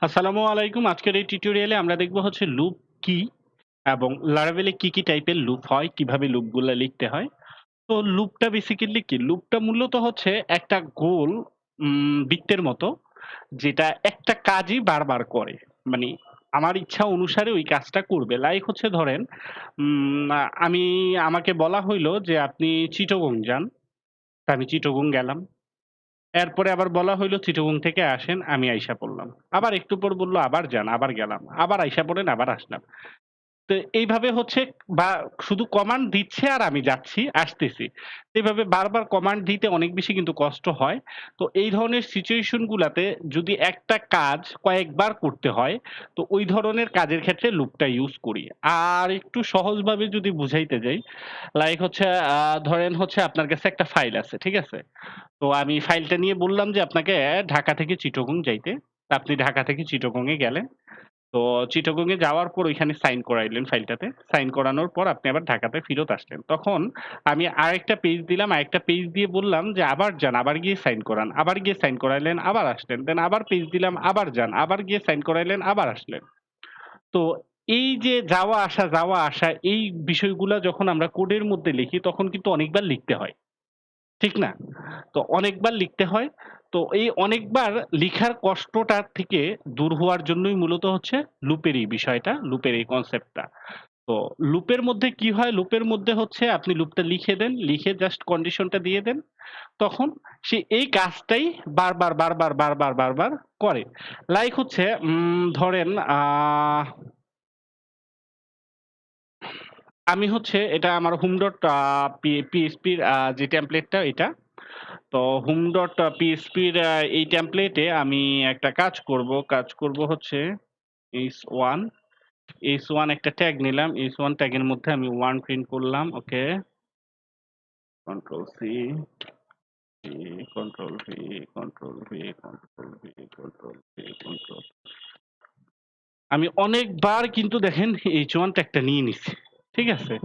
আসসালামু আলাইকুম। আজকের এই টিউটোরিয়ালে আমরা দেখব হচ্ছে লুপ কি এবং Laravel এ কি টাইপের লুপ হয়, কিভাবে লুপগুলা লিখতে হয়। তো লুপটা বেসিক্যালি কি? লুপটা মূলত হচ্ছে একটা গোল বৃত্তের মতো যেটা একটা কাজই বারবার করে। মানে আমার ইচ্ছা অনুসারে ওই কাজটা করবে। লাইক হচ্ছে ধরেন উম আ আমি আমাকে বলা হইল যে আপনি চিটাগং যান। তা আমি চিটাগং গেলাম। এরপরে আবার বলা হইল চিটাগং থেকে আসেন, আমি আইসা পড়লাম। আবার একটু পর বলল আবার যান, আবার গেলাম। আবার আইসা পড়েন, আবার আসলাম। তো এইভাবে হচ্ছে বা শুধু কমান্ড দিচ্ছে আর আমি যাচ্ছি, আসতেছি। এভাবে বারবার কমান্ড দিতে অনেক বেশি কিন্তু কষ্ট হয়। তো এই ধরনের সিচুয়েশন গুলাতে যদি একটা কাজ কয়েকবার করতে হয়, তো ওই ধরনের কাজের ক্ষেত্রে লুপটা ইউজ করি। আর একটু সহজভাবে যদি বুঝাইতে যাই, লাইক হচ্ছে ধরেন হচ্ছে আপনার কাছে একটা ফাইল আছে, ঠিক আছে? তো আমি ফাইলটা নিয়ে বললাম যে আপনাকে ঢাকা থেকে চিটাগং যাইতে। আপনি ঢাকা থেকে চিটাগং এ গেলেন। তো চিটাগং এ যাওয়ার পর ওইখানে সাইন করাইলেন ফাইলটাতে। সাইন করানোর পর আপনি আবার ঢাকাতে ফেরত আসলেন। তখন আমি আরেকটা পেজ দিলাম, আরেকটা পেজ দিয়ে বললাম যে আবার যান, আবার গিয়ে সাইন করান। আবার গিয়ে সাইন করাইলেন, আবার আসলেন। দেন আবার পেজ দিলাম, আবার যান, আবার গিয়ে সাইন করাইলেন, আবার আসলেন। তো এই যে যাওয়া আসা এই বিষয়গুলা যখন আমরা কোডের মধ্যে লিখি তখন কিন্তু অনেকবার লিখতে হয়। ঠিক না? তো অনেকবার লিখতে হয়। তো এই অনেকবার লিখার কষ্টটা থেকে দূর হওয়ার জন্যই মূলত হচ্ছে লুপের এই বিষয়টা, লুপের এই কনসেপ্টটা। তো লুপের মধ্যে কি হয়? লুপের মধ্যে হচ্ছে আপনি লুপটা লিখে দেন, লিখে জাস্ট কন্ডিশনটা দিয়ে দেন। তখন সে এই কাজটাই বারবার করে। লাইক হচ্ছে ধরেন আমি হচ্ছে এটা আমার হোম ডট পিএইচপির যে টেমপ্লেটটা এটা। তো হোম.পিএইচপি র এই টেমপ্লেটে আমি একটা কাজ করব হচ্ছে h1 h1 একটা ট্যাগ নিলাম। h1 ট্যাগের মধ্যে আমি 1 প্রিন্ট করলাম। Okay. Control C, control V, control V, control V, control V, control. আমি অনেকবার কিন্তু দেখেন h1 ট্যাগটা নিয়ে নিছি। ঠিক আছে?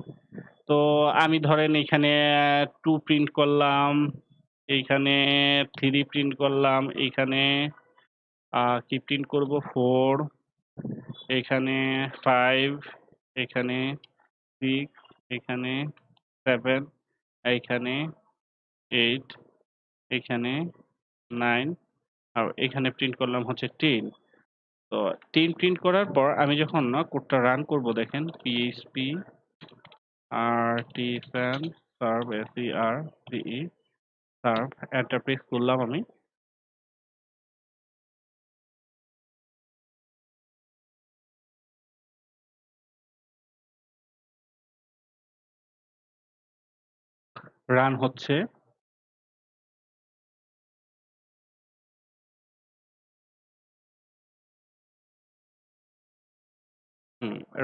তো আমি ধরেন এখানে 2 প্রিন্ট করলাম, এইখানে 3 প্রিন্ট করলাম, এইখানে কি প্রিন্ট করব 4, এখানে 5, এখানে 6, এখানে 7, এইখানে 8, এখানে 9 আর এখানে প্রিন্ট করলাম হচ্ছে 10। তো 10 প্রিন্ট করার পর আমি যখন কোডটা রান করব দেখেন PHP artisan serve serve serve enter press করলাম আমি। রান হচ্ছে।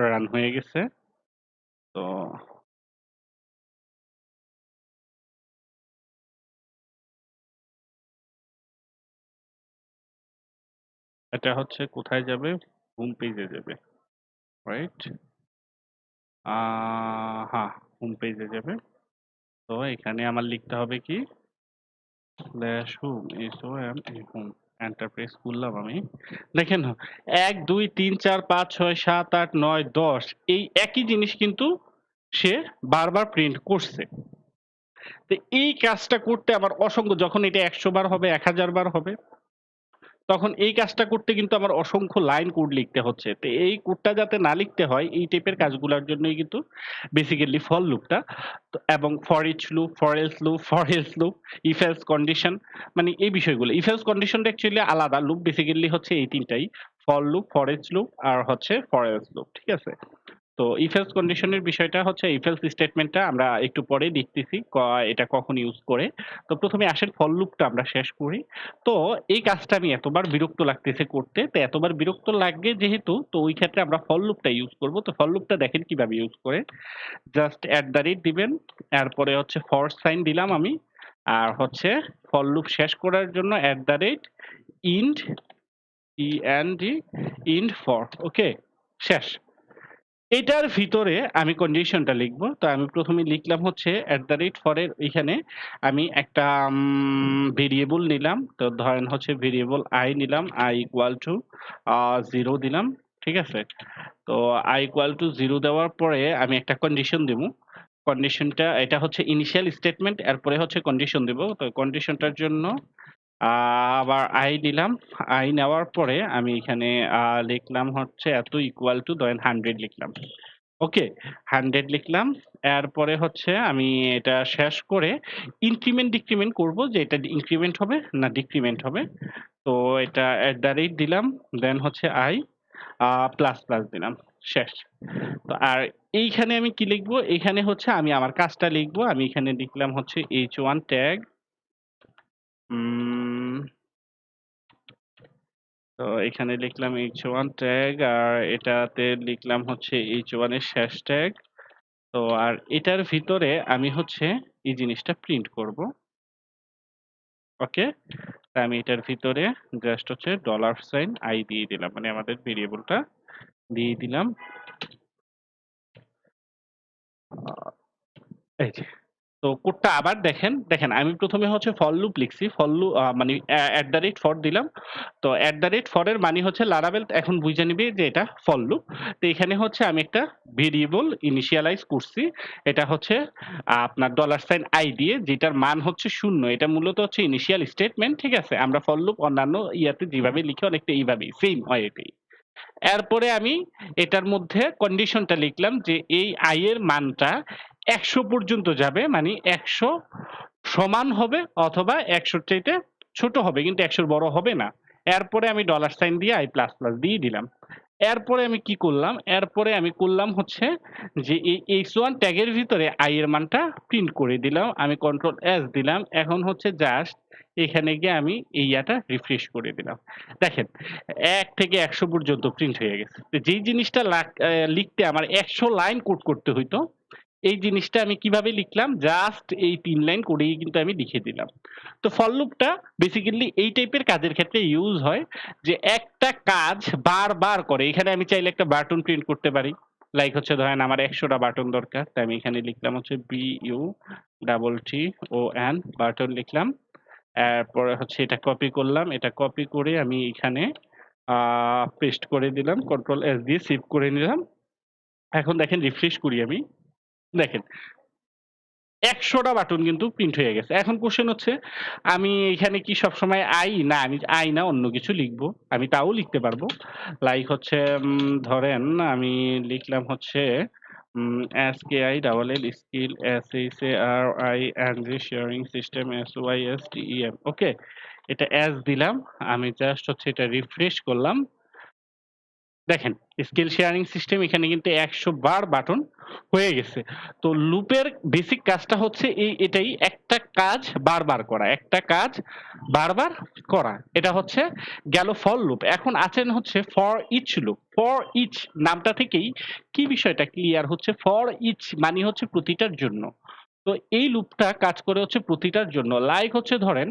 রান হয়ে গেছে। তো এটা হচ্ছে কোথায় যাবে? হোম পেজে যাবে। রাইট? হ্যাঁ, হোম পেজে যাবে। তো এখানে আমার লিখতে হবে কি? Slash home SOM home enter press করলাম আমি। দেখেন ১, ২, ৩, ৪, ৫, ৬, ৭, ৮, ৯, ১০ এই একই জিনিস কিন্তু সে বারবার প্রিন্ট করছে। তো এই কাজটা করতে আমার অসংখ্য যখন এটা ১০০ বার হবে, ১০০০ বার হবে তখন এই কাজটা করতে কিন্তু আমার অসংখ্য লাইন কোড লিখতে হচ্ছে। তো এই কোডটা যাতে না লিখতে হয় এই টাইপের কাজগুলার জন্যই কিন্তু বেসিক্যালি ফর লুপটা এবং for each loop, for else loop, for else loop, if else condition মানে এই বিষয়গুলো। ইফ এলস কন্ডিশনটা অ্যাকচুয়ালি আলাদা। লুপ বেসিক্যালি হচ্ছে এই ৩ টাই। For loop, for each loop আর হচ্ছে ফর এলস লুপ। ঠিক আছে? তো if else কন্ডিশনের বিষয়টা হচ্ছে if else স্টেটমেন্টটা আমরা একটু পরে দেখতেছি এটা কখন ইউজ করে। তো ১ম এ আসেন ফর লুপটা আমরা শেষ করি। তো এই কাজটা আমি এতবার বিরক্ত লাগতেছে করতে। তো এতবার বিরক্ত লাগে যেহেতু তো ওই ক্ষেত্রে আমরা ফর লুপটা ইউজ করব। তো ফর লুপটা দেখেন কিভাবে ইউজ করে। জাস্ট এট দ্য রেট দিবেন। এরপরে হচ্ছে ফর সাইন দিলাম আমি। আর হচ্ছে ফর লুপ শেষ করার জন্য এট দ্য রেট ইন্ড ইএনডি ইন্ড ফর ওকে শেষ। এটার ভিতরে আমি কন্ডিশনটা লিখব। তো আমি ১ম এ লিখলাম হচ্ছে @for এর এখানে আমি একটা ভেরিয়েবল নিলাম। তো ধরেন হচ্ছে ভেরিয়েবল i নিলাম, i equal to 0 দিলাম। ঠিক আছে? তো i equal to 0 দেওয়ার পরে আমি একটা কন্ডিশন দিমু। কন্ডিশনটা এটা হচ্ছে ইনিশিয়াল স্টেটমেন্ট এরপরে হচ্ছে কন্ডিশন দিব। তো কন্ডিশনটার জন্য আ আবার i নিলাম। i নেওয়ার পরে আমি এখানে লিখলাম হচ্ছে এত ইকুয়াল টু ধরেন 100 লিখলাম। ওকে, 100 লিখলাম। এরপরে হচ্ছে আমি এটা শেষ করে ইনক্রিমেন্ট ডিক্রিমেন্ট করব যে এটা ইনক্রিমেন্ট হবে না ডিক্রিমেন্ট হবে। তো এটা দিলাম। দেন হচ্ছে i প্লাস, প্লাস দিলাম। শেষ। তো আর এইখানে আমি কি লিখবো? এইখানে হচ্ছে আমি আমার কাজটা লিখবো। আমি এখানে লিখলাম হচ্ছে h1 ট্যাগ উম তো এখানে লিখলাম h1 ট্যাগ আর এটাতে লিখলাম হচ্ছে h1 এর শেষ ট্যাগ। তো আর এটার ভিতরে আমি হচ্ছে এই জিনিসটা প্রিন্ট করব। ওকে? তা আমি এটার ভিতরে জাস্ট হচ্ছে $i দিয়ে দিলাম। মানে আমাদের ভেরিয়েবলটা দিয়ে দিলাম। আ এই যে। তো কোডটা আবার দেখেন, দেখেন আমি ১ম এ হচ্ছে ফর লুপ লিখছি। ফর লু মানে for দিলাম। তো for এর মানে হচ্ছে Laravel এখন বুইঝা নিবে যে এটা ফর লুপ। তো এখানে হচ্ছে আমি একটা ভেরিয়েবল ইনিশিয়ালাইজ করছি। এটা হচ্ছে আপনার $i দিয়ে যেটার মান হচ্ছে 0 এটা মূলত হচ্ছে ইনিশিয়াল স্টেটমেন্ট, ঠিক আছে? আমরা ফর লুপ অন্যান্য ইয়াতে যেভাবে লিখি অনেকটা এইভাবেই সেম হয় এটাই। এরপরে আমি এটার মধ্যে কন্ডিশনটা লিখলাম যে এই i এর মানটা ১০০ পর্যন্ত যাবে। মানে ১০০ সমান হবে অথবা ১০০ র চাইতে ছোট হবে কিন্তু ১০০ র বড় হবে না। এরপরে আমি ডলার সাইন দিয়ে i প্লাস, প্লাস দিয়ে দিলাম। এরপরে আমি কি করলাম? এরপরে আমি করলাম হচ্ছে যে এই h1 ট্যাগের ভিতরে i এর মানটা প্রিন্ট করে দিলাম। আমি কন্ট্রোল S দিলাম। এখন হচ্ছে জাস্ট এখানে গিয়ে আমি এই ইয়াটা রিফ্রেশ করে দিলাম। দেখেন ১ থেকে ১০০ পর্যন্ত প্রিন্ট হয়ে গেছে। তো যেই জিনিসটা লিখতে আমার ১০০ লাইন কোড করতে হইতো, এই জিনিসটা আমি কিভাবে লিখলাম? জাস্ট এই ৩ লাইন কোডেই কিন্তু আমি লিখে দিলাম। তো ফর লুপটা বেসিক্যালি এই টাইপের কাজের ক্ষেত্রে ইউজ হয় যে একটা কাজ বারবার করে। এখানে আমি চাইলে একটা বাটন প্রিন্ট করতে পারি। লাইক হচ্ছে ধরেন আমার ১০০ টা বাটন দরকার। তাই আমি এখানে লিখলাম হচ্ছে BUTTON বাটন লিখলাম। এরপরে হচ্ছে এটা কপি করলাম। এটা কপি করে আমি এখানে আ পেস্ট করে দিলাম। কন্ট্রোল S দিয়ে সেভ করে নিলাম। এখন দেখেন রিফ্রেশ করি আমি। দেখেন ১০০ টা বাটন কিন্তু প্রিন্ট হয়ে গেছে। এখন কোয়েশ্চেন হচ্ছে আমি এখানে কি সবসময় না আমি না অন্য কিছু লিখবো। আমি তাও লিখতে পারবো। লাইক হচ্ছে ধরেন আমি লিখলাম হচ্ছে SKILL skill SHARING sharing system SYSTEM ওকে? এটা S দিলাম। আমি জাস্ট হচ্ছে এটা রিফ্রেশ করলাম। দেখেন স্কিল শেয়ারিং সিস্টেম এখানে কিন্তু ১০০ বার বাটন হয়ে গেছে। তো লুপের বেসিক কাজটা হচ্ছে এটাই একটা কাজ বারবার করা। একটা কাজ বারবার করা। এটা হচ্ছে গেল ফর লুপ। এখন আছেন হচ্ছে for each loop. For each নামটা থেকেই কি বিষয়টা ক্লিয়ার হচ্ছে ফর ইচ মানে হচ্ছে প্রতিটার জন্য। তো এই লুপটা কাজ করে হচ্ছে প্রতিটার জন্য। লাইক হচ্ছে ধরেন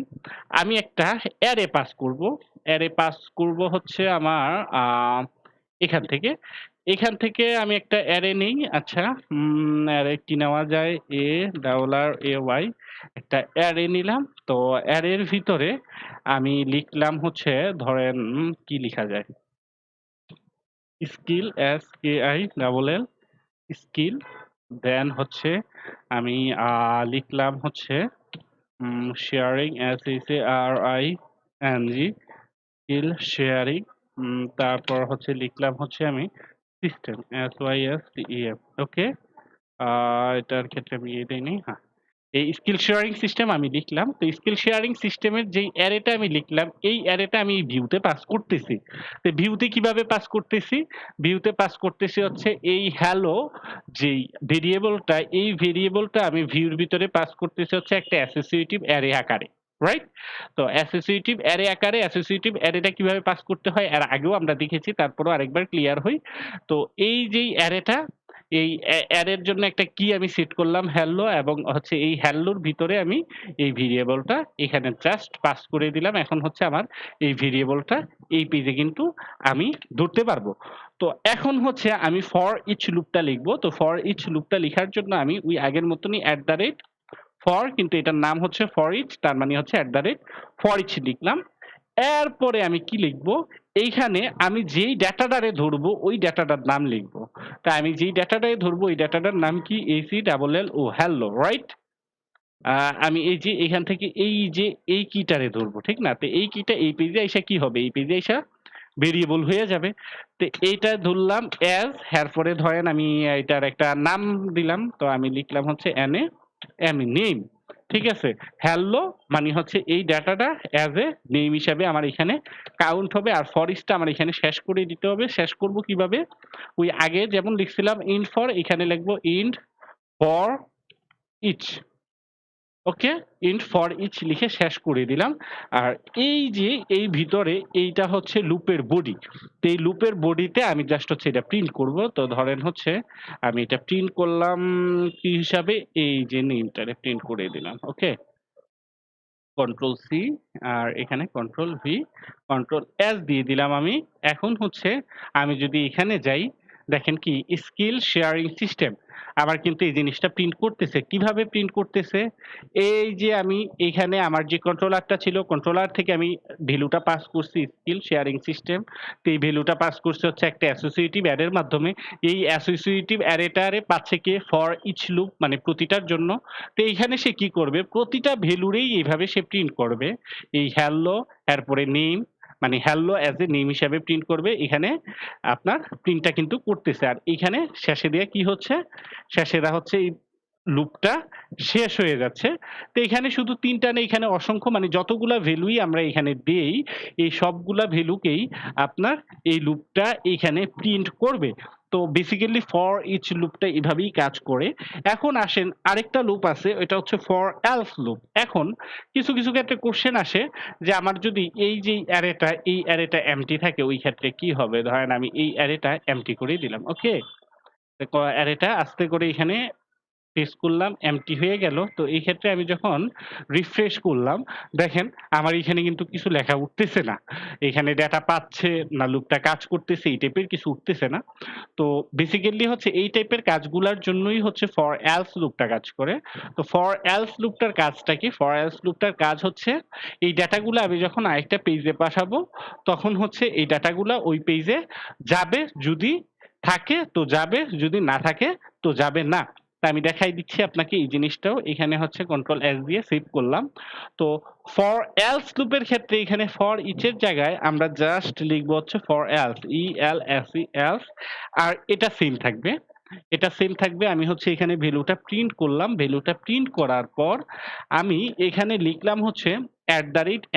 আমি একটা অ্যারে পাস করব। অ্যারে পাস করব হচ্ছে আমার আ এখান থেকে। এখান থেকে আমি একটা অ্যারে নেই। আচ্ছা অ্যারে কি নেওয়া যায়? $A একটা অ্যারে নিলাম। তো অ্যারের ভিতরে আমি লিখলাম হচ্ছে ধরেন কি লিখা যায়? স্কিল SKILL স্কিল দেন হচ্ছে আমি লিখলাম হচ্ছে শেয়ারিং SHARING স্কিল শেয়ারিং তারপর হচ্ছে লিখলাম হচ্ছে আমি সিস্টেম SYSTEM ওকে? আ এটার ক্ষেত্রে আমি দেইনি। হ্যাঁ। এই স্কিল শেয়ারিং সিস্টেম আমি লিখলাম। তো স্কিল শেয়ারিং সিস্টেমের যেই অ্যারেটা আমি লিখলাম, এই অ্যারেটা আমি ভিউতে পাস করতেছি। তো ভিউতে কিভাবে পাস করতেছি? ভিউতে পাস করতেছি হচ্ছে এই হ্যালো যেই ভেরিয়েবলটা, এই ভেরিয়েবলটা আমি ভিউর ভিতরে পাস করতেছি হচ্ছে একটা অ্যাসোসিয়েটিভ অ্যারে আকারে। রাইট? তো অ্যাসোসিয়েটিভ অ্যারেটা কিভাবে পাস করতে হয় এর আগেও আমরা দেখেছি। তারপরেও আরেকবার ক্লিয়ার হই। তো এই যেই অ্যারেটা এই অ্যারের জন্য একটা কি আমি সেট করলাম hello এবং হচ্ছে এই hello র ভিতরে আমি এই ভেরিয়েবলটা এখানে জাস্ট পাস করে দিলাম। এখন হচ্ছে আমার এই ভেরিয়েবলটা এই পেজে কিন্তু আমি ধরতে পারবো। তো তো এখন হচ্ছে আমি ফর ইচ লুপটা লিখবো। তো ফর ইচ লুপটা লিখার জন্য আমি ওই আগের মতনই ফর, কিন্তু এটার নাম হচ্ছে ফর ইচ, তার মানে হচ্ছে ফর ইচ লিখলাম। এরপরে আমি কি লিখবো? এইখানে আমি যেই ডেটাটারে ধরবো ওই ডেটাটার নাম লিখবো। তাই আমি যেই ডেটাটারে ধরবো ওই ডেটাটার নাম কি? ACLL hello, right? আমি এই যে এখান থেকে এই যে এই কিটারে ধরবো, ঠিক না? তো এই কিটা এই পেজে আইসা কি হবে? এই পেজে আইসা ভেরিয়েবল হয়ে যাবে। তো এইটা ধরলাম অ্যাজ, এরপরে ধরেন আমি এটার একটা নাম দিলাম। তো আমি লিখলাম হচ্ছে নেম। ঠিক আছে? হ্যালো মানে হচ্ছে এই ডাটাটা অ্যাজ এ নেম হিসাবে আমার এখানে কাউন্ট হবে, আর ফর ইচটা আমার এখানে শেষ করে দিতে হবে। শেষ করব কিভাবে? ওই আগে যেমন লিখছিলাম ইন্ট ফর, এখানে লিখবো int for each. Okay, int for each লিখে শেষ করে দিলাম। আর এই যে এই ভিতরে এইটা হচ্ছে লুপের বডি। তো এই লুপের বডিতে আমি জাস্ট হচ্ছে এটা প্রিন্ট করব। তো ধরেন হচ্ছে আমি এটা প্রিন্ট করলাম কি হিসাবে? এই যে নেমটারে প্রিন্ট করে দিলাম। ওকে, কন্ট্রোল সি, আর এখানে কন্ট্রোল ভি, কন্ট্রোল এস দিয়ে দিলাম আমি। এখন হচ্ছে আমি যদি এখানে যাই, দেখেন কি স্কিল শেয়ারিং সিস্টেম আবার কিন্তু এই জিনিসটা প্রিন্ট করতেছে। কিভাবে প্রিন্ট করতেছে? এই যে আমি এখানে আমার যে কন্ট্রোলারটা ছিল, কন্ট্রোলার থেকে আমি ভ্যালুটা পাস করছি স্কিল শেয়ারিং সিস্টেম। তো এই ভ্যালুটা পাস করছে হচ্ছে একটা অ্যাসোসিয়েটিভ অ্যারের মাধ্যমে। এই অ্যাসোসিয়েটিভ অ্যারেটারে পাচ্ছে কে? ফর ইচ লুপ, মানে প্রতিটার জন্য। তো এইখানে সে কি করবে? প্রতিটা ভ্যালুরেই এইভাবে সে প্রিন্ট করবে। এই হ্যালো, এরপরে নেম, মানে হ্যালো অ্যাজ এ নেম হিসাবে প্রিন্ট করবে। এখানে আপনার প্রিন্টটা কিন্তু করতেছে। আর এখানে শেষে দিয়ে কি হচ্ছে? শেষে দেয়া হচ্ছে এই লুপটা শেষ হয়ে যাচ্ছে। তো এখানে শুধু ৩ টা না, এখানে অসংখ্য, মানে যতগুলা ভ্যালুই আমরা এখানে দেই, এই সবগুলা ভ্যালুকেই আপনার এই লুপটা এইখানে প্রিন্ট করবে। তো বেসিক্যালি ফর ইচ লুপটা এভাবেই কাজ করে। এখন আসেন আরেকটা লুপ আছে, এটা হচ্ছে ফর এলস লুপ। এখন কিছু ক্ষেত্রে কোশ্চেন আসে যে আমার যদি এই যে এই অ্যারেটা এমপ্টি থাকে, ওই ক্ষেত্রে কি হবে? ধরেন আমি এই অ্যারেটা এমপ্টি করে দিলাম। ওকে? তো অ্যারেটা আস্তে করে এখানে পেস্ট করলাম, এমপ্টি হয়ে গেল। তো এই ক্ষেত্রে আমি যখন রিফ্রেশ করলাম, দেখেন আমার এখানে কিন্তু কিছু লেখা উঠতেছে না। এখানে ডেটা পাচ্ছে না, লুপটা কাজ করতেছে, এই টাইপের কিছু উঠতেছে না। তো বেসিক্যালি হচ্ছে এই টাইপের কাজগুলার জন্যই হচ্ছে ফর এলস লুপটা কাজ করে। তো ফর এলস লুপটার কাজটা কি? ফর এলস লুপটার কাজ হচ্ছে এই ডেটাগুলো আমি যখন আরেকটা পেজে পাঠাবো, তখন হচ্ছে এই ডেটাগুলা ওই পেজে যাবে, যদি থাকে তো যাবে, যদি না থাকে তো যাবে না। তা আমি দেখাই দিচ্ছি আপনাকে এই জিনিসটাও। এখানে হচ্ছে কন্ট্রোল এস দিয়ে সেভ করলাম। তো ফর এলস লুপের ক্ষেত্রে এখানে ফর ইচ এর জায়গায় আমরা জাস্ট লিখবো হচ্ছে ফর এলস, এলস, আর এটা সেম থাকবে। এটা সেম থাকবে। আমি হচ্ছে এখানে ভ্যালুটা প্রিন্ট করলাম। ভ্যালুটা প্রিন্ট করার পর আমি এখানে লিখলাম হচ্ছে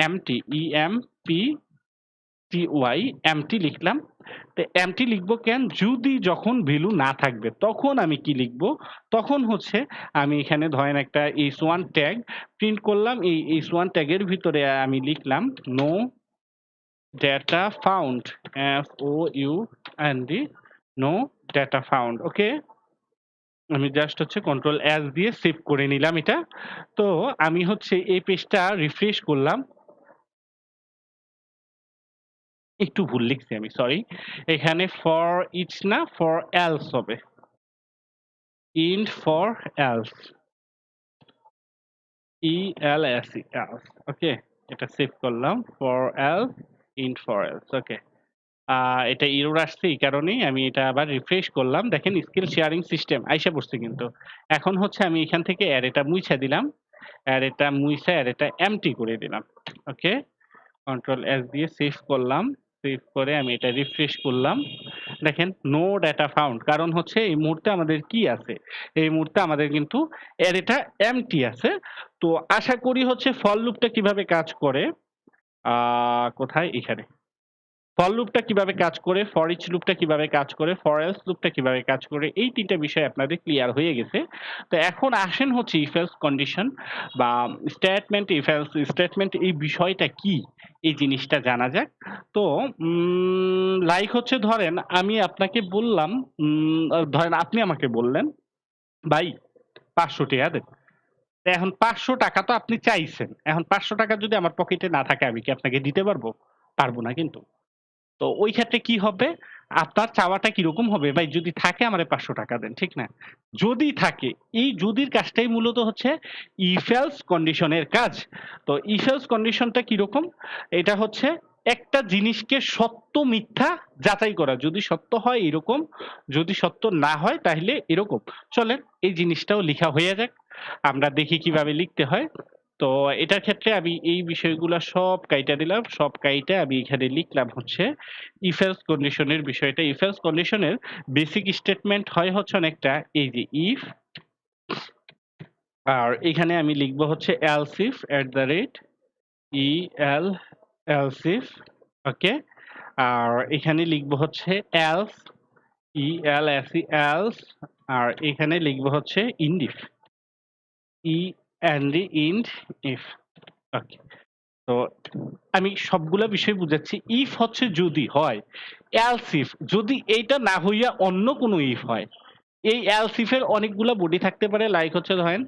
@empty, এমটি লিখলাম। তো এমটি লিখবো কেন? যদি যখন ভ্যালু না থাকবে তখন আমি কি লিখবো? তখন হচ্ছে আমি এখানে ধরেন একটা h1 ট্যাগ প্রিন্ট করলাম। এই h1 ট্যাগের ভিতরে আমি লিখলাম no data found, FOUND, no data found. Okay? আমি জাস্ট হচ্ছে কন্ট্রোল এস দিয়ে সেভ করে নিলাম এটা। তো আমি হচ্ছে এই পেজটা রিফ্রেশ করলাম। একটু ভুল লিখছি আমি, সরি। এখানে ফর ইচ না, ফর এলস হবে। Int for else, ELSE, else. Okay, এটা সেভ করলাম। For else, int for else. Okay, এটা এরর আসছে, এই কারণেই আমি এটা আবার রিফ্রেশ করলাম। দেখেন স্কিল শেয়ারিং সিস্টেম আইসা পড়ছে কিন্তু। এখন হচ্ছে আমি এখান থেকে অ্যারেটা মুইছা দিলাম। অ্যারেটা এমটি করে দিলাম। ওকে, কন্ট্রোল এস দিয়ে সেভ করলাম। সেভ করে আমি এটা রিফ্রেশ করলাম। দেখেন নো ডাটা ফাউন্ড, কারণ হচ্ছে এই মুহূর্তে আমাদের কি আছে? এই মুহূর্তে আমাদের কিন্তু অ্যারেটা এমটি আছে। তো আশা করি হচ্ছে ফর লুপটা কিভাবে কাজ করে, কোথায়? এখানে। ফর লুপটা কিভাবে কাজ করে, ফর ইচ লুপটা কিভাবে কাজ করে, ফর এলস লুপটা কিভাবে কাজ করে, এই ৩ টা বিষয় আপনাদের ক্লিয়ার হয়ে গেছে। তো এখন আসেন হচ্ছে ইফ এলস কন্ডিশন বা স্টেটমেন্ট, ইফ এলস স্টেটমেন্ট এই বিষয়টা কি? এই জিনিসটা জানা যাক। তো লাইক হচ্ছে ধরেন আমি আপনাকে বললাম, ধরেন আপনি আমাকে বললেন, "ভাই ৫০০ টেহা দেন।" তো এখন ৳৫০০ তো আপনি চাইছেন। এখন ৳৫০০ যদি আমার পকেটে না থাকে আমি কি আপনাকে দিতে পারবো? পারব না কিন্তু। তো ওই ক্ষেত্রে কি হবে? আপনার চাওয়াটা কিরকম হবে? ভাই যদি থাকে আমারে ৳৫০০ দেন। ঠিক না? যদি থাকে, এই যদির কাজটাই মূলত হচ্ছে if else কন্ডিশন এর কাজ। তো if else কন্ডিশনটা কিরকম? এটা হচ্ছে একটা জিনিসকে সত্য মিথ্যা যাচাই করা। যদি সত্য হয় এরকম, যদি সত্য না হয় তাহলে এরকম। চলেন এই জিনিসটাও লিখা হয়ে যাক। আমরা দেখি কিভাবে লিখতে হয়। তো এটার ক্ষেত্রে আমি এই বিষয়গুলা সব কাইটা দিলাম। সব কাইটা আমি এখানে লিখলাম হচ্ছে if else কন্ডিশন এর বিষয়টা। if else কন্ডিশন এর বেসিক স্টেটমেন্ট হয় হচ্ছে অনেকটা এই যে if আর এখানে আমি লিখব হচ্ছে else if at the rate el else if ওকে। আর এখানে লিখব হচ্ছে else else আর এখানে লিখব হচ্ছে end if end if ওকে। তো আমি সবগুলা বিষয় বুঝাচ্ছি। ইফ হচ্ছে যদি হয়, এলস ইফ যদি এইটা না হইয়া অন্য কোনো ইফ হয়। এই এলস ইফ এর অনেকগুলা বডি থাকতে পারে। লাইক হচ্ছে ধরেন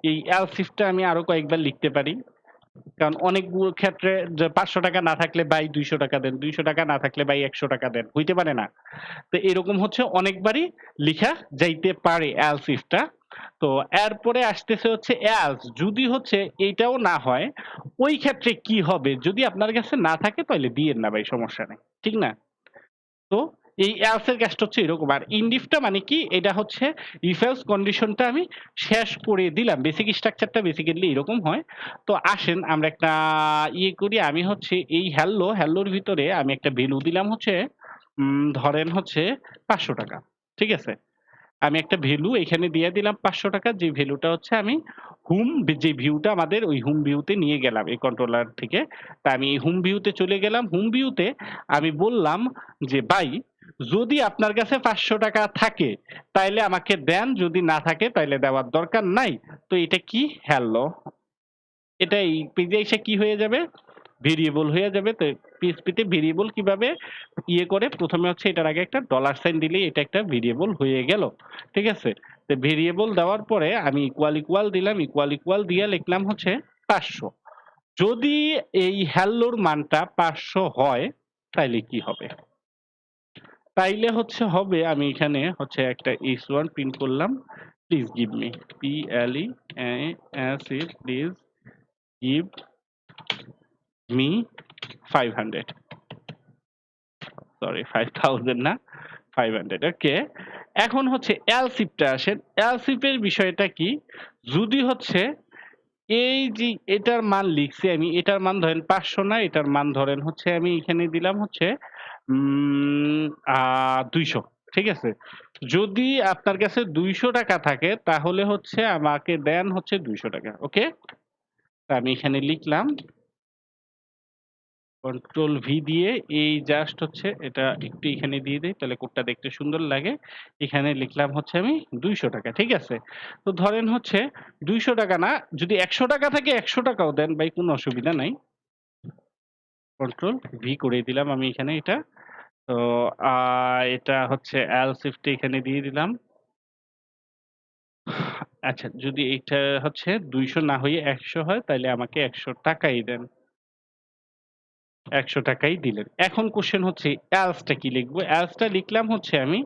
এই এলস ইফটা আমি আরো কয়েকবার লিখতে পারি। কারণ অনেকগুলো ক্ষেত্রে যে ৳৫০০ না থাকলে ভাই ৳২০০ দেন, ৳২০০ না থাকলে ভাই ৳১০০ দেন। হইতে পারে না? তো এরকম হচ্ছে অনেকবারই লিখা যাইতে পারে এলস ইফটা। তো এরপরে আসতেছে হচ্ছে এলস যদি হচ্ছে এইটাও না হয়, ওই ক্ষেত্রে কি হবে? যদি আপনার কাছে না থাকে তাহলে দিয়েন না ভাই সমস্যা নাই। ঠিক না? তো এই এলস এর কাজটা হচ্ছে এরকম। আর ইনডিফটা মানে কি? এটা হচ্ছে ইফ এলস কন্ডিশনটা আমি শেষ করে দিলাম। বেসিক স্ট্রাকচারটা বেসিক্যালি এরকম হয়। তো আসেন আমরা একটা করি। আমি হচ্ছে এই হ্যালোর ভিতরে আমি একটা ভ্যালু দিলাম হচ্ছে ধরেন হচ্ছে ৳৫০০ ঠিক আছে? আমি একটা ভ্যালু এখানে দিয়ে দিলাম ৳৫০০ যে ভ্যালুটা হচ্ছে আমি হোম যে ভিউটা আমাদের ওই হোম ভিউতে নিয়ে গেলাম এই কন্ট্রোলার থেকে। তা আমি হোম ভিউতে চলে গেলাম। হোম ভিউতে আমি বললাম যে, "ভাই যদি আপনার কাছে ৳৫০০ থাকে তাইলে আমাকে দেন। যদি না থাকে তাইলে দেওয়ার দরকার নাই।" তো এটা কি? হ্যালো। এটা এই পেজে এসে কি হয়ে যাবে? ভেরিয়েবল হয়ে যাবে। তো পিএইচপি তে ভেরিয়েবল কিভাবে করে ১ম এ হচ্ছে এটার আগে একটা ডলার সাইন দিলেই এটা একটা ভেরিয়েবল হয়ে গেল। ঠিক আছে? তো ভেরিয়েবল দেওয়ার পরে আমি ইকুয়াল দিলাম। ইকুয়াল দিয়ে লিখলাম হচ্ছে ৫০০। যদি এই হ্যালোর মানটা ৫০০ হয় তাইলে কি হবে? তাইলে হচ্ছে হবে আমি এখানে হচ্ছে একটা s1 প্রিন্ট করলাম। Please give me please give me 500 sorry 5000 না 500 ওকে। এখন হচ্ছে এলস ইফটা আসেন। এলস ইফ এর বিষয়টা কি? যদি হচ্ছে এই যে এটার মান লিখছি আমি, এটার মান ধরেন ৫০০ না, এটার মান ধরেন হচ্ছে আমি এখানে দিলাম হচ্ছে উম আ ২০০ ঠিক আছে? যদি আপনার কাছে ৳২০০ থাকে তাহলে হচ্ছে আমাকে দেন হচ্ছে ৳২০০ ওকে? তো আমি এখানে লিখলাম কন্ট্রোল ভি দিয়ে এই জাস্ট হচ্ছে এটা একটু এখানে দিয়ে দেই তাহলে কোডটা দেখতে সুন্দর লাগে। এখানে লিখলাম হচ্ছে আমি ৳২০০ ঠিক আছে? তো ধরেন হচ্ছে ৳২০০ না যদি ৳১০০ থাকে ৳১০০ ও দেন ভাই কোনো অসুবিধা নাই। কন্ট্রোল ভি করে দিলাম আমি এখানে এটা। তো আ এটা হচ্ছে এলস ইফ টা এখানে দিয়ে দিলাম। আচ্ছা যদি এইটা হচ্ছে ২০০ না হয়ে ১০০ হয় তাইলে আমাকে ৳১০০ ই দেন। ৳১০০ ই দিলেন। এখন কোয়েশ্চেন হচ্ছে এলস টা কি লিখবো? এলস টা লিখলাম হচ্ছে আমি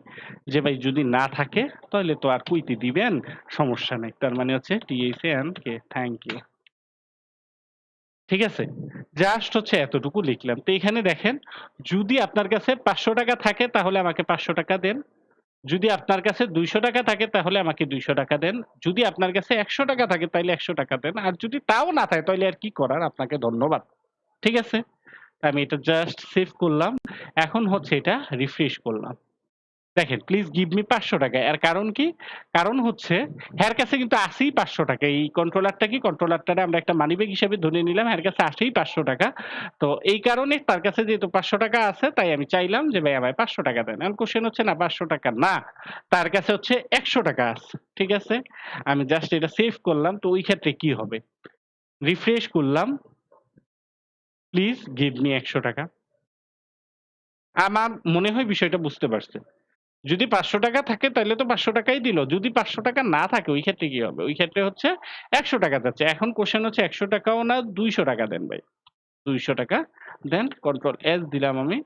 যে ভাই যদি না থাকে তাহলে তো আর কইতে দিবেন, সমস্যা নাই। তার মানে হচ্ছে THANK থ্যাংক ইউ। ঠিক আছে? জাস্ট হচ্ছে এতটুকু লিখলাম। তো এখানে দেখেন যদি আপনার কাছে ৳৫০০ থাকে তাহলে আমাকে ৳৫০০ দেন। যদি আপনার কাছে ৳২০০ থাকে তাহলে আমাকে ৳২০০ দেন। যদি আপনার কাছে ৳১০০ থাকে তাইলে ৳১০০ দেন। আর যদি তাও না থাকে তাইলে আর কি করার? আপনাকে ধন্যবাদ। ঠিক আছে? আমি এটা জাস্ট সেভ করলাম। এখন হচ্ছে এটা রিফ্রেশ করলাম। দেখেন প্লিজ গিভ মি ৳৫০০ এর কারণ কি? কারণ হচ্ছে হের কাছে কিন্তু আছেই ৳৫০০ এই কন্ট্রোলারটা কি? কন্ট্রোলারটারে আমরা একটা মানিব্যাগ হিসেবে ধরে নিলাম। এর কাছে আছেই ৳৫০০ তো এই কারণে তার কাছে যেহেতু ৳৫০০ আছে তাই আমি চাইলাম যে ভাই আমায় ৳৫০০ দেন। এখন কোয়েশ্চেন হচ্ছে না ৳৫০০ না। তার কাছে হচ্ছে ৳১০০ আছে। ঠিক আছে? আমি জাস্ট এটা সেভ করলাম। তো ওই ক্ষেত্রে কি হবে? রিফ্রেশ করলাম। প্লিজ গিভ মি ৳১০০ আমার মনে হয় বিষয়টা বুঝতে পারছেন। যদি ৳৫০০ থাকে তাইলে তো ৳৫০০ ই দিল। যদি ৳৫০০ না থাকে ওই ক্ষেত্রে কি হবে? ওই ক্ষেত্রে হচ্ছে ৳১০০ যাচ্ছে। এখন কোয়েশ্চেন হচ্ছে ৳১০০ ও না ৳২০০ দেন ভাই। ৳২০০ দেন কন্ট্রোল এস দিলাম আমি।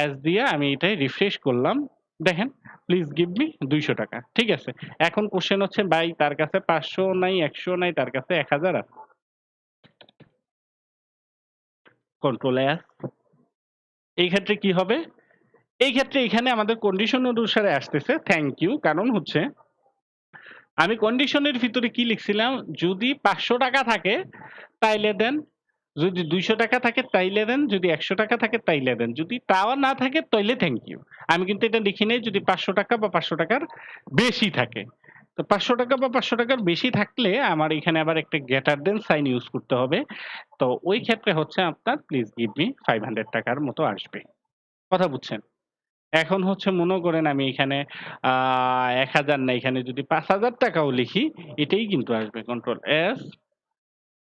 এস দিয়ে আমি এটাই রিফ্রেশ করলাম। দেখেন প্লিজ গিভ মি ৳200 ঠিক আছে। এখন কোশ্চেন হচ্ছে ভাই তার কাছে ৫০০ নাই, ১০০ নাই, তার কাছে ১,০০০ আছে। Control S. এই ক্ষেত্রে কি হবে? এই ক্ষেত্রে এখানে আমাদের কন্ডিশন অনুসারে আসতেছে থ্যাংক ইউ। কারণ হচ্ছে আমি কন্ডিশনের ভিতরে কি লিখছিলাম? যদি ৳৫০০ থাকে তাইলে দেন, যদি ৳২০০ থাকে তাইলে দেন, যদি ৳১০০ থাকে তাইলে দেন। যদি তাও না থাকে তাইলে থ্যাংক ইউ। আমি কিন্তু এটা লিখি নাই যদি ৳৫০০ বা ৳৫০০ র বেশি থাকে। তো ৳৫০০ বা ৳৫০০ র বেশি থাকলে আমার এখানে আবার একটা গ্রেটার দেন সাইন ইউজ করতে হবে। তো ওই ক্ষেত্রে হচ্ছে আপনার প্লিজ গিভ মি ৳500 র মতো আসবে। কথা বুঝছেন? এখন হচ্ছে মনে করেন আমি এখানে আ ১,০০০ না, এখানে যদি ৳৫,০০০ ও লিখি এটাই কিন্তু আসবে। কন্ট্রোল এস,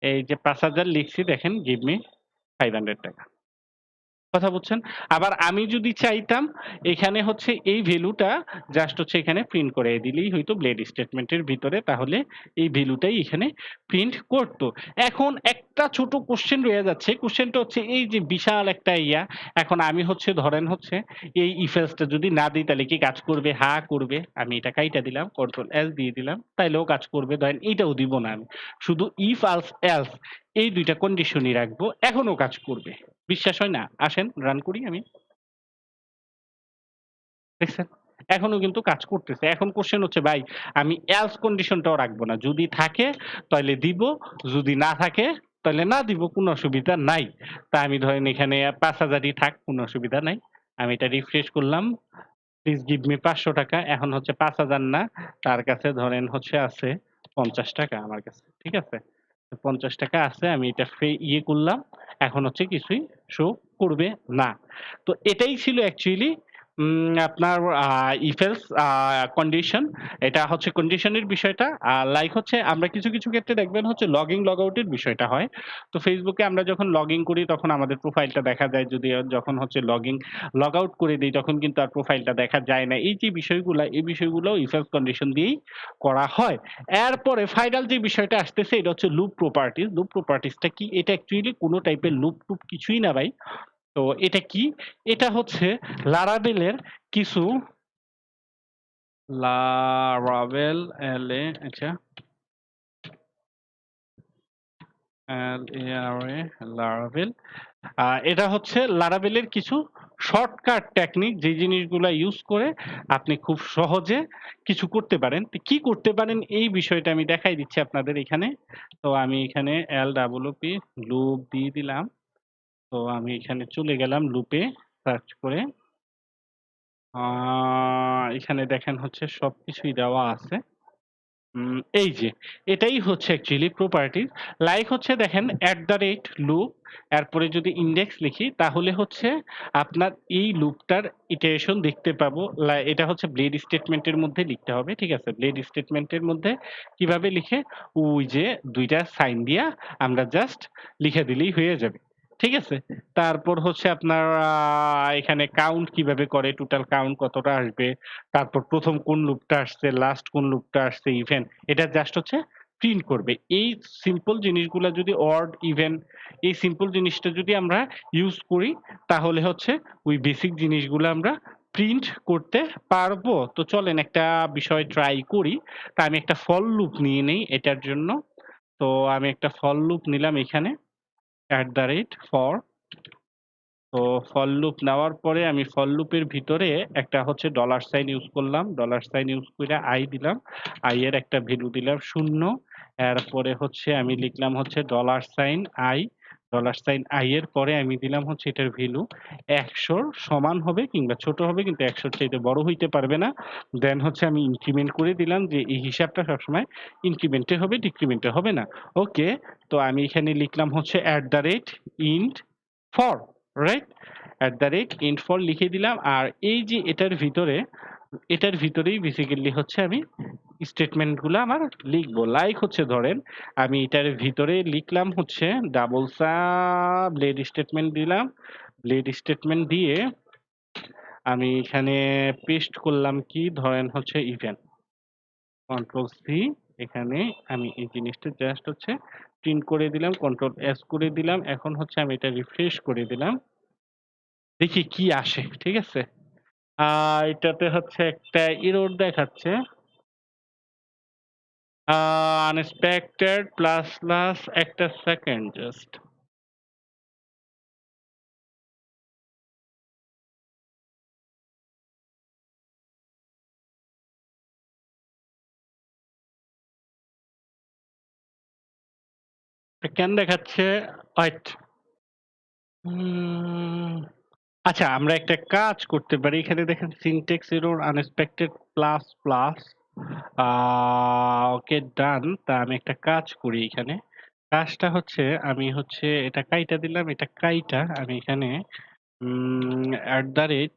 এই যে ৫,০০০ লিখছি দেখেন গিভ মি ৳500 কথা বুঝছেন? আবার আমি যদি চাইতাম এখানে হচ্ছে এই ভ্যালুটা জাস্ট হচ্ছে এখানে প্রিন্ট করে দিলেই হইতো ব্লেড স্টেটমেন্টের ভিতরে, তাহলে এই ভ্যালুটাই এখানে প্রিন্ট করত। এখন একটা ছোট কোয়েশ্চেন রয়ে যাচ্ছে। কোয়েশ্চেনটা হচ্ছে এই যে বিশাল একটা এখন আমি হচ্ছে ধরেন হচ্ছে এই if else টা যদি না দিই তাহলে কি কাজ করবে? হ্যাঁ করবে। আমি এটা কাইটা দিলাম, কন্ট্রোল এস দিয়ে দিলাম। তাইলেও কাজ করবে। ধরেন এইটাও দিব না আমি। শুধু if else এই ২ টা কন্ডিশনই রাখবো। এখনো কাজ করবে। বিশ্বাস হয় না? আসেন রান করি আমি। দেখছেন? এখনো কিন্তু কাজ করতেছে। এখন কোয়েশ্চেন হচ্ছে ভাই আমি এলস কন্ডিশনটাও রাখবো না। যদি থাকে তাইলে দিব, যদি না থাকে তাইলে না দিব। কোন অসুবিধা নাই। তা আমি ধরেন এখানে ৫,০০০ ই থাক, কোন অসুবিধা নাই। আমি এটা রিফ্রেশ করলাম। প্লিজ গিভ মি ৳৫০০ এখন হচ্ছে ৫,০০০ না, তার কাছে ধরেন হচ্ছে আছে ৳৫০ আমার কাছে। ঠিক আছে? তো ৳৫০ আছে, আমি এটা করলাম। এখন হচ্ছে কিছুই শো করবে না। তো এটাই ছিল অ্যাকচুয়ালি আপনার if else কন্ডিশন। এটা হচ্ছে কন্ডিশনের বিষয়টা। লাইক হচ্ছে আমরা কিছু ক্ষেত্রে দেখবেন হচ্ছে লগইন লগ আউট এর বিষয়টা হয়। তো Facebook এ আমরা যখন লগইন করি তখন আমাদের প্রোফাইলটা দেখা যায়, যদি যখন হচ্ছে লগ আউট করে দেই তখন কিন্তু আর প্রোফাইলটা দেখা যায় না। এই যে বিষয়গুলা, এই বিষয়গুলোও if else কন্ডিশন দিয়েই করা হয়। এরপরে ফাইনাল যে বিষয়টা আসতেছে এটা হচ্ছে লুপ প্রপার্টিজ। লুপ প্রপার্টিজ টা কি? এটা অ্যাকচুয়ালি কোন টাইপের লুপ-টুপ কিছুই না ভাই। তো এটা কি? এটা হচ্ছে লারাভেলের কিছু লারাভেল আচ্ছা LARA লারাভেল। এটা হচ্ছে লারাভেলের কিছু শর্টকাট টেকনিক যে জিনিসগুলা ইউজ করে আপনি খুব সহজে কিছু করতে পারেন। তো কি করতে পারেন এই বিষয়টা আমি দেখাই দিচ্ছি আপনাদের এখানে। তো আমি এখানে LWP লুপ দিয়ে দিলাম। তো আমি এখানে চলে গেলাম লুপে সার্চ করে। আ এখানে দেখেন হচ্ছে সবকিছুই দেওয়া আছে। এই যে এটাই হচ্ছে অ্যাকচুয়ালি প্রপার্টিজ। লাইক হচ্ছে দেখেন @লুপ, এরপরে যদি ইনডেক্স লিখি তাহলে হচ্ছে আপনার এই লুপটার ইটারেশন দেখতে পাবো। এটা হচ্ছে ব্লেড স্টেটমেন্টের মধ্যে লিখতে হবে। ঠিক আছে? ব্লেড স্টেটমেন্টের মধ্যে কিভাবে লিখে? ওই যে ২ টা সাইন দিয়া আমরা জাস্ট লিখে দিলেই হয়ে যাবে। ঠিক আছে? তারপর হচ্ছে আপনার এখানে কাউন্ট কিভাবে করে, টোটাল কাউন্ট কতটা আসবে, তারপর ১ম কোন লুপটা আসছে, লাস্ট কোন লুপটা আসছে, ইভেন এটা জাস্ট হচ্ছে প্রিন্ট করবে। এই সিম্পল জিনিসগুলা যদি অড, ইভেন এই সিম্পল জিনিসটা যদি আমরা ইউজ করি তাহলে হচ্ছে ওই বেসিক জিনিসগুলো আমরা প্রিন্ট করতে পারবো। তো চলেন একটা বিষয় ট্রাই করি। তা আমি একটা ফর লুপ নিয়ে নেই এটার জন্য। তো আমি একটা ফর লুপ নিলাম এখানে @for। তো ফর লুপ নেওয়ার পরে আমি ফর লুপের ভিতরে একটা হচ্ছে ডলার সাইন ইউজ করলাম। ডলার সাইন ইউজ কইরা i দিলাম। এর একটা ভ্যালু দিলাম 0। এরপরে হচ্ছে আমি লিখলাম হচ্ছে dollar sign i। Dollar sign i এর পরে আমি দিলাম হচ্ছে এটার ভ্যালু ১০০ র সমান হবে কিংবা ছোট হবে, কিন্তু ১০০ র চাইতে বড় হইতে পারবে না। দেন হচ্ছে আমি ইনক্রিমেন্ট করে দিলাম যে এই হিসাবটা সবসময় ইনক্রিমেন্টে হবে, ডিক্রিমেন্টে হবে না। ওকে। তো আমি এখানে লিখলাম হচ্ছে @int for, right? @int for লিখে দিলাম। আর এই যে এটার ভিতরেই বেসিক্যালি হচ্ছে আমি স্টেটমেন্ট গুলা আমার লিখবো। লাইক হচ্ছে ধরেন আমি এটার ভিতরে লিখলাম হচ্ছে ব্লেড স্টেটমেন্ট দিলাম। ব্লেড স্টেটমেন্ট দিয়ে আমি এখানে পেস্ট করলাম কি ধরেন হচ্ছে ইভেন। কন্ট্রোল সি, এখানে আমি এই জিনিসটা জাস্ট হচ্ছে প্রিন্ট করে দিলাম, কন্ট্রোল এস করে দিলাম। এখন হচ্ছে আমি এটা রিফ্রেশ করে দিলাম। দেখি কি আসে, ঠিক আছে? এটাতে হচ্ছে একটা এরর দেখাচ্ছে। আনএক্সপেক্টেড প্লাস প্লাস একটা সেকেন্ড জাস্ট। কেন দেখাচ্ছে? ওয়েট। আচ্ছা, আমরা একটা কাজ করতে পারি। এখানে দেখেন syntax error unexpected plus plus. Okay done. তা আমি একটা কাজ করি এখানে। কাজটা হচ্ছে আমি হচ্ছে এটা কাইটা দিলাম, এটা কাইটা আমি এখানে এট দ্য রেট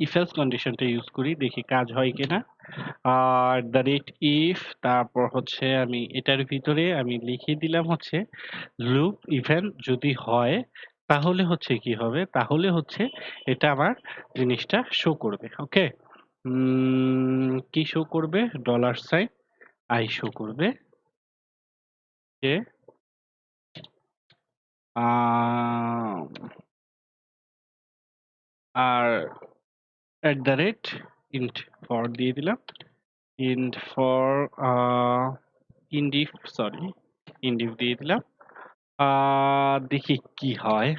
ইফ এলস কন্ডিশনটা ইউজ করি, দেখি কাজ হয় কিনা। এট দ্য রেট ইফ, তারপর হচ্ছে আমি এটার ভিতরে আমি লিখে দিলাম হচ্ছে লুপ ইভেন যদি হয় তাহলে হচ্ছে কি হবে, তাহলে হচ্ছে এটা আমার জিনিসটা শো করবে। ওকে, কি শো করবে? ডলার সাইন আই শো করবে যে আর at the rate int for দিয়ে দিলাম, ইন্ট ফর ইন্ডিফ, সরি ইন্ডিফ দিয়ে দিলাম। দেখি কি হয়।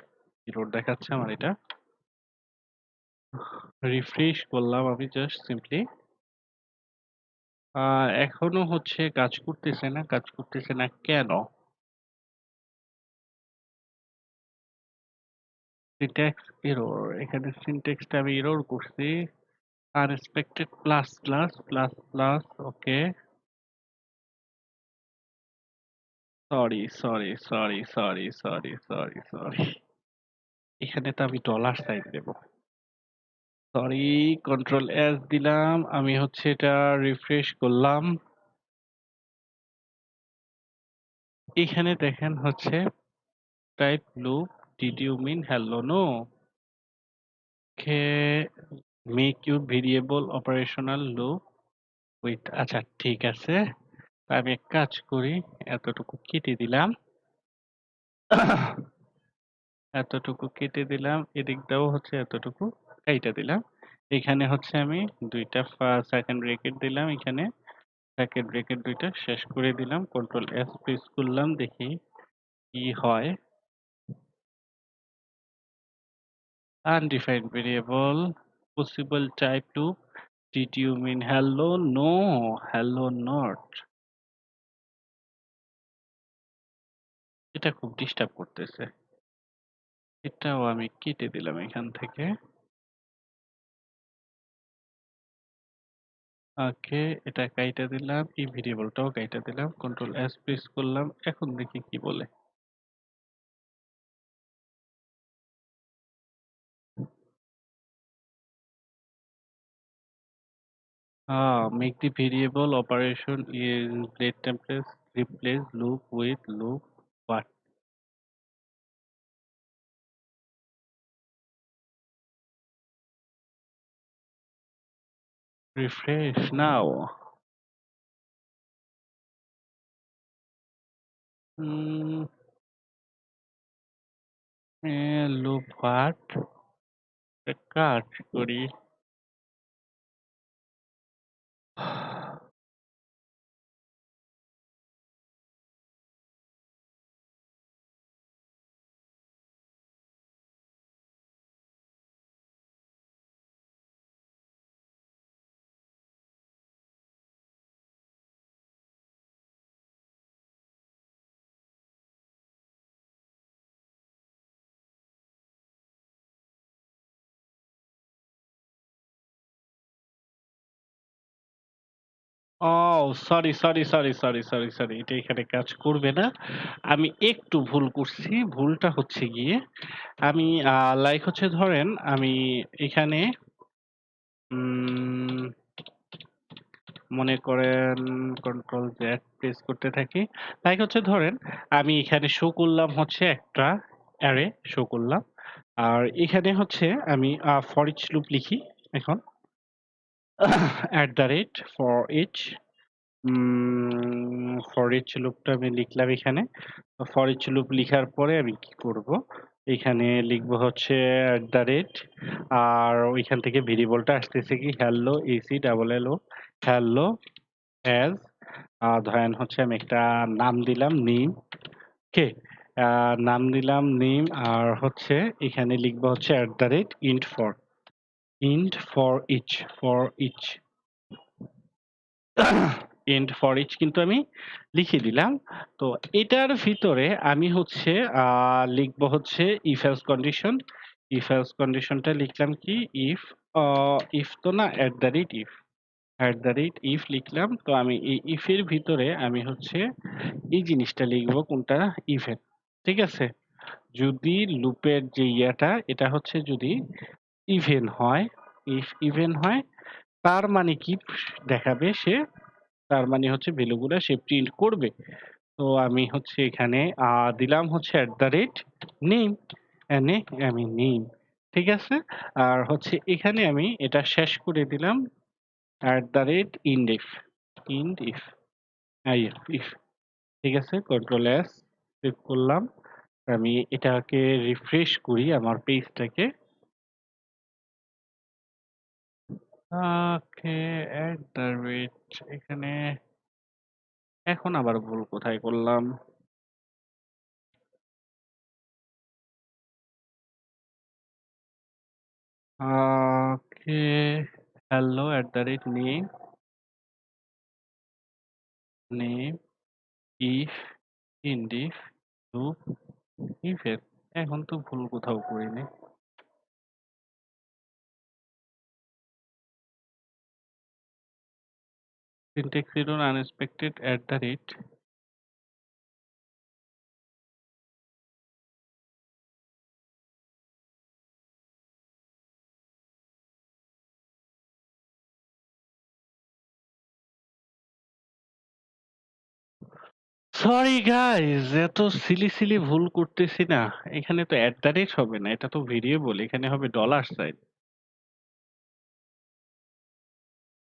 এরর দেখাচ্ছে আমার এটা। রিফ্রেশ করলাম আমি জাস্ট সিম্পলি। এখনো হচ্ছে কাজ করতেছে না, কাজ করতেছে না কেন? সিনট্যাক্স এরর, এখানে সিনট্যাক্সটা আমি এরর করছি। Unexpected plus plus plus plus, okay. Sorry sorry sorry sorry sorry sorry sorry, এখানে তো আমি ডলার সাইন দেব। সরি, কন্ট্রোল এস দিলাম, আমি হচ্ছে এটা রিফ্রেশ করলাম। এখানে দেখেন হচ্ছে type loop, did you mean hello no, make your variable operational loop with, আচ্ছা ঠিক আছে। আমি এক কাজ করি, এতটুকু কেটে দিলাম। এতটুকু কেটে দিলাম, এদিক দিয়েও হচ্ছে এতটুকু কাইটা দিলাম। এখানে হচ্ছে আমি দুইটা সেকেন্ড ব্রেকেট দিলাম, এখানে সেকেন্ড ব্রেকেট দুইটা শেষ করে দিলাম, কন্ট্রোল এস প্রেস করলাম, দেখি কি হয়। Undefined variable possible typo, did you mean hello no, hello not. এটা খুব ডিস্টার্ব করতেছে, এটাও আমি কেটে দিলাম এখান থেকে। ওকে, এটা কাইটা দিলাম, এই ভেরিয়েবলটাও কাইটা দিলাম, কন্ট্রোল এস প্রেস করলাম, এখন দেখি কি বলে। Make the variable operation is let templates replace loop with loop. What? Refresh now. Hmm. Loop what? কাজ করি। ও sorry sorry sorry sorry sorry sorry, এটা এখানে কাজ করবে না। আমি একটু ভুল করছি, ভুলটা হচ্ছে গিয়ে আমি লাইক হচ্ছে ধরেন আমি এখানে মনে করেন কন্ট্রোল জেড প্রেস করতে থাকি, লাইক হচ্ছে ধরেন আমি এখানে শো করলাম হচ্ছে একটা অ্যারে শো করলাম, আর এখানে হচ্ছে আমি ফর ইচ লুপ লিখি এখন। At the rate for each for each লুপটা আমি লিখলাম এখানে। তো ফর ইচ লুপ লিখার পরে আমি কি করব? এখানে লিখব হচ্ছে আর ওইখান থেকে ভেরিয়েবলটা আসতেছে কি হ্যালো এসি ডাবল এল ও হ্যালো অ্যাজ ধরেন হচ্ছে আমি একটা নাম দিলাম নেম। ওকে? নাম দিলাম নেম আর হচ্ছে এখানে লিখব হচ্ছে @int for each and for each কিন্তু আমি লিখে দিলাম। তো এটার ভিতরে আমি হচ্ছে লিখব হচ্ছে if else condition. If else কন্ডিশনটা লিখলাম কি ইফ তো না ইফ লিখলাম। তো আমি এই ইফ এর ভিতরে আমি হচ্ছে এই জিনিসটা লিখব কোনটা ইভেন। ঠিক আছে? যদি লুপের যে ইয়াটা এটা হচ্ছে যদি ইভেন হয়, ইফ ইভেন হয় তার মানে কি দেখাবে সে তার মানে হচ্ছে ভ্যালুগুলা সে প্রিন্ট করবে। তো আমি হচ্ছে এখানে দিলাম হচ্ছে নেম এনে আমি নেম। ঠিক আছে? আর হচ্ছে এখানে আমি এটা শেষ করে দিলাম @indif ইন্ড ইফ ঠিক আছে? কন্ট্রোল এস সেভ করলাম। আমি এটাকে রিফ্রেশ করি আমার পেজটাকে। ওকে এখানে এখন আবার ভুল কোথায় করলাম? ওকে hello @name name if indif loop if এর এখন তো ভুল কোথাও করিনি syntax error unexpected @ sorry guys এত সিলি ভুল করতেছি না এখানে তো হবে না এটা তো ভেরিয়েবল এখানে হবে dollar sign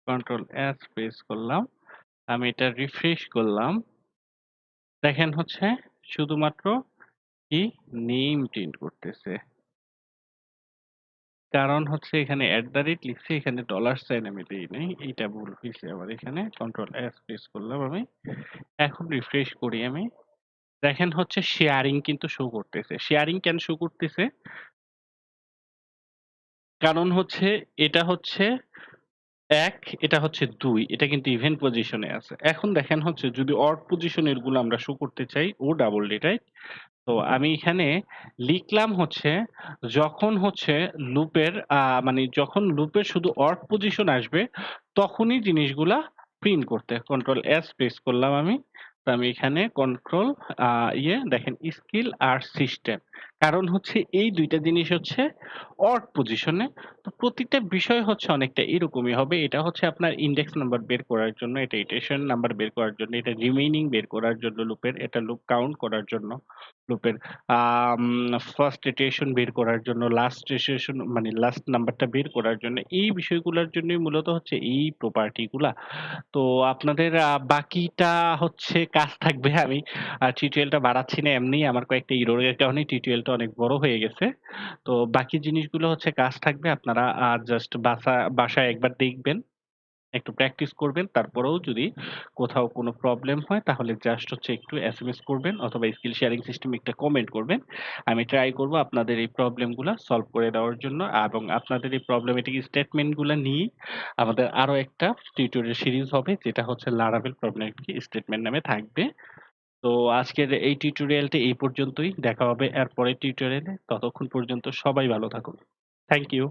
control S press করলাম আমি এটা রিফ্রেশ করলাম দেখেন হচ্ছে শুধুমাত্র কি নেম প্রিন্ট করতেছে কারণ হচ্ছে এখানে লিখছি এখানে ডলার সাইন আমি দেই নাই এইটা ভুল হয়েছে আবার এখানে কন্ট্রোল এস প্রেস করলাম আমি এখন রিফ্রেশ করি আমি দেখেন হচ্ছে শেয়ারিং কিন্তু শো করতেছে শেয়ারিং কেন শো করতেছে কারণ হচ্ছে এটা হচ্ছে ১ এটা হচ্ছে ২ এটা কিন্তু ইভেন পজিশনে আছে এখন দেখেন হচ্ছে যদি অড পজিশনের গুলো আমরা শো করতে চাই ও ডাবল ডেটায় তো আমি এখানে লিখলাম হচ্ছে যখন হচ্ছে লুপের মানে যখন লুপের শুধু অড পজিশন আসবে তখনই জিনিসগুলা প্রিন্ট করতে কন্ট্রোল এস প্রেস করলাম আমি তো আমি এখানে কন্ট্রোল দেখেন স্কিল আর সিস্টেম কারণ হচ্ছে এই দুইটা জিনিস হচ্ছে অড পজিশনে তো প্রতিটা বিষয় হচ্ছে অনেকটা এরকমই হবে এটা হচ্ছে আপনার ইনডেক্স নাম্বার বের করার জন্য এটা ইটারেশন নাম্বার বের করার জন্য এটা রিমেইনিং বের করার জন্য লুপের এটা লুপ কাউন্ট করার জন্য লুপের ফার্স্ট ইটারেশন বের করার জন্য লাস্ট ইটারেশন মানে লাস্ট নাম্বারটা বের করার জন্য এই বিষয়গুলোর জন্যই মূলত হচ্ছে এই প্রপার্টি গুলা তো আপনাদের বাকিটা হচ্ছে কাজ থাকবে আমি টিউটোরিয়ালটা বাড়াচ্ছি না এমনি আমার কয়েকটা ইররের কারণে টিউটোরিয়ালটা অনেক বড় হয়ে গেছে তো বাকি জিনিসগুলো হচ্ছে কাজ থাকবে আপনারা জাস্ট বাসায় একবার দেখবেন একটু প্র্যাকটিস করবেন। তারপরেও যদি কোথাও কোনো প্রবলেম হয় তাহলে জাস্ট হচ্ছে একটু এসএমএস করবেন অথবা স্কিল শেয়ারিং সিস্টেমে একটা কমেন্ট করবেন। আমি ট্রাই করব আপনাদের এই প্রবলেম গুলা সলভ করে দেওয়ার জন্য এবং আপনাদের এই প্রবলেমেটিক স্টেটমেন্ট গুলা নিয়েই আমাদের আরো একটা টিউটোরিয়াল সিরিজ হবে যেটা হচ্ছে Laravel প্রবলেমেটিক স্টেটমেন্ট নামে থাকবে। তো আজকের এই টিউটোরিয়ালটা এই পর্যন্তই। দেখা হবে এর পরের টিউটোরিয়ালে। ততক্ষণ পর্যন্ত সবাই ভালো থাকুন। Thank you.